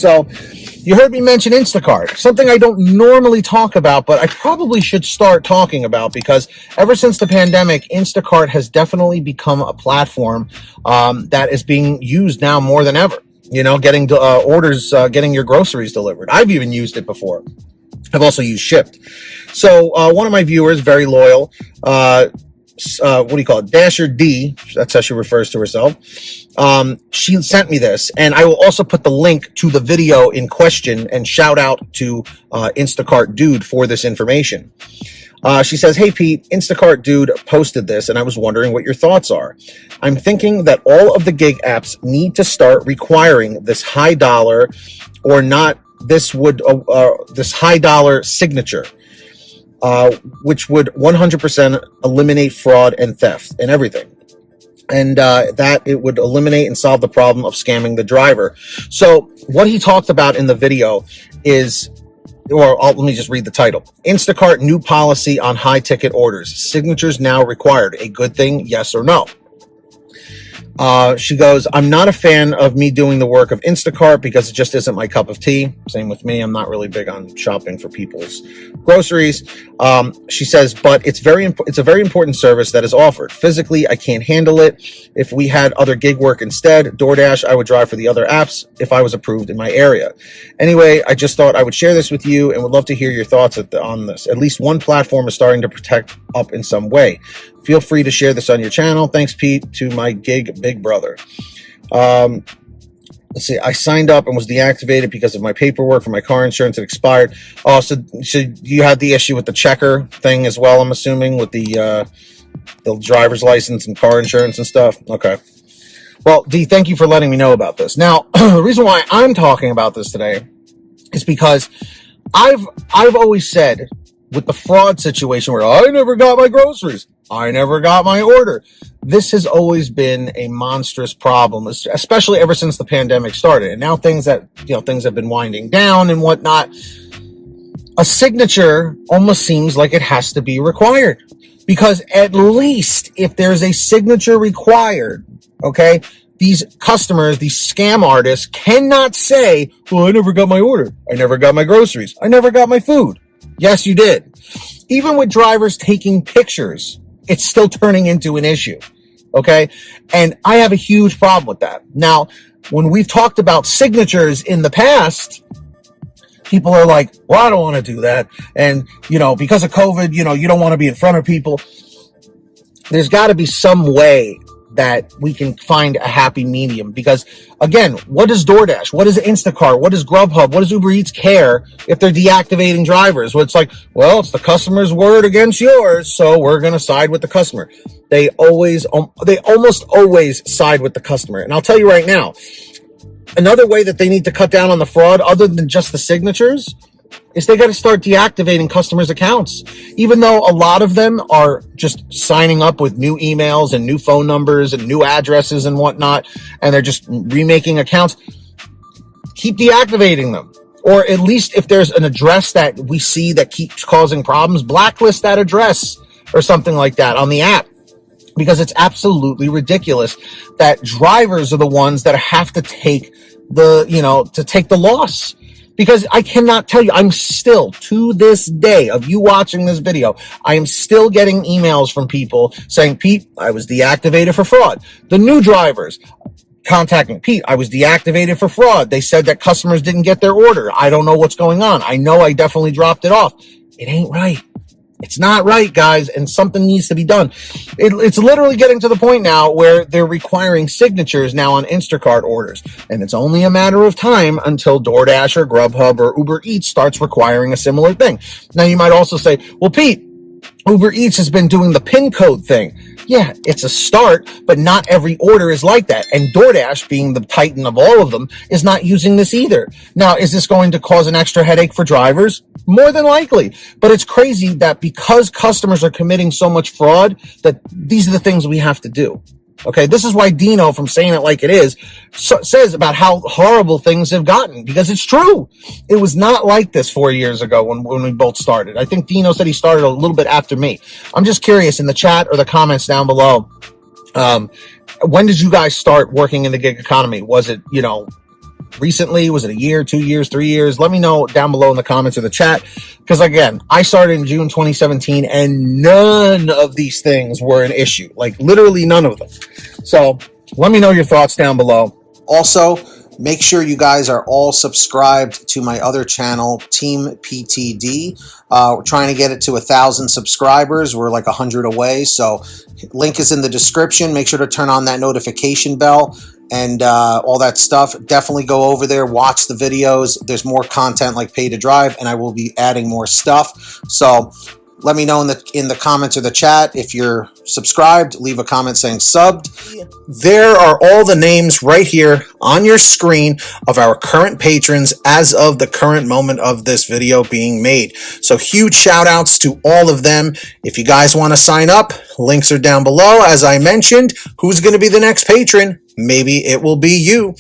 So you heard me mention Instacart, something I don't normally talk about, but I probably should start talking about, because ever since the pandemic, Instacart has definitely become a platform that is being used now more than ever. You know, getting orders, getting your groceries delivered. I've even used it before. I've also used Shipped. So one of my viewers, very loyal, what do you call it? Dasher D, that's how she refers to herself. She sent me this, and I will also put the link to the video in question, and shout out to Instacart Dude for this information. She says, "Hey Pete, Instacart Dude posted this, and I was wondering what your thoughts are. I'm thinking that all of the gig apps need to start requiring this high dollar, or not, this high dollar signature, which would 100% eliminate fraud and theft and everything. And that it would eliminate and solve the problem of scamming the driver." So what he talked about in the video is, let me just read the title. Instacart new policy on high ticket orders. Signatures now required. A good thing, yes or no? She goes, "I'm not a fan of me doing the work of Instacart because it just isn't my cup of tea." Same with me. I'm not really big on shopping for people's groceries. She says, "But it's a very important service that is offered. Physically, I can't handle it. If we had other gig work instead, DoorDash, I would drive for the other apps if I was approved in my area. Anyway, I just thought I would share this with you and would love to hear your thoughts on this. At least one platform is starting to protect up in some way. Feel free to share this on your channel. Thanks, Pete, to my gig big brother." Let's see. "I signed up and was deactivated because of my paperwork for my car insurance had expired." Oh, so you had the issue with the checker thing as well, I'm assuming, with the driver's license and car insurance and stuff. Okay. Well, D, thank you for letting me know about this. Now, the reason why I'm talking about this today is because I've always said, with the fraud situation where I never got my groceries, I never got my order, this has always been a monstrous problem, especially ever since the pandemic started. And now things have been winding down and whatnot. A signature almost seems like it has to be required, because at least if there's a signature required, okay, these customers, these scam artists cannot say, "Well, I never got my order. I never got my groceries. I never got my food." Yes, you did. Even with drivers taking pictures, it's still turning into an issue. Okay. And I have a huge problem with that. Now, when we've talked about signatures in the past, people are like, "Well, I don't want to do that. And, because of COVID, you don't want to be in front of people." There's got to be some way that we can find a happy medium, because again, what does DoorDash, what does Instacart, what does GrubHub, what does Uber Eats care if they're deactivating drivers? Well, it's like, well, it's the customer's word against yours, so we're going to side with the customer. They almost always side with the customer. And I'll tell you right now, another way that they need to cut down on the fraud, other than just the signatures, is they got to start deactivating customers' accounts. Even though a lot of them are just signing up with new emails and new phone numbers and new addresses and whatnot, and they're just remaking accounts, keep deactivating them. Or at least if there's an address that we see that keeps causing problems, blacklist that address or something like that on the app. Because it's absolutely ridiculous that drivers are the ones that have to take the loss. Because I cannot tell you, I'm still, to this day of you watching this video, I am still getting emails from people saying, "Pete, I was deactivated for fraud." The new drivers contacting, "Pete, I was deactivated for fraud. They said that customers didn't get their order. I don't know what's going on. I know I definitely dropped it off." It ain't right. It's not right, guys, and something needs to be done. It's literally getting to the point now where they're requiring signatures now on Instacart orders, and it's only a matter of time until DoorDash or GrubHub or Uber Eats starts requiring a similar thing. Now, you might also say, "Well, Pete, Uber Eats has been doing the PIN code thing." Yeah, it's a start, but not every order is like that. And DoorDash, being the titan of all of them, is not using this either. Now, is this going to cause an extra headache for drivers? More than likely. But it's crazy that because customers are committing so much fraud, that these are the things we have to do. Okay, this is why Dino, from Saying It Like It Is, says about how horrible things have gotten, because it's true. It was not like this 4 years ago when we both started. I think Dino said he started a little bit after me. I'm just curious, in the chat or the comments down below, when did you guys start working in the gig economy? Was it, recently? Was it a year, 2 years, 3 years? Let me know down below in the comments or the chat. Because again, I started in June 2017 and none of these things were an issue. Like literally none of them. So let me know your thoughts down below. Also, make sure you guys are all subscribed to my other channel, Team PTD. We're trying to get it to 1,000 subscribers. We're like 100 away. So link is in the description. Make sure to turn on that notification bell and all that stuff. Definitely go over there, watch the videos. There's more content like Pay to Drive, and I will be adding more stuff. So let me know in the comments or the chat if you're subscribed. Leave a comment saying subbed. There are all the names right here on your screen of our current patrons as of the current moment of this video being made. So huge shout outs to all of them. If you guys want to sign up, links are down below. As I mentioned, who's going to be the next patron? Maybe it will be you.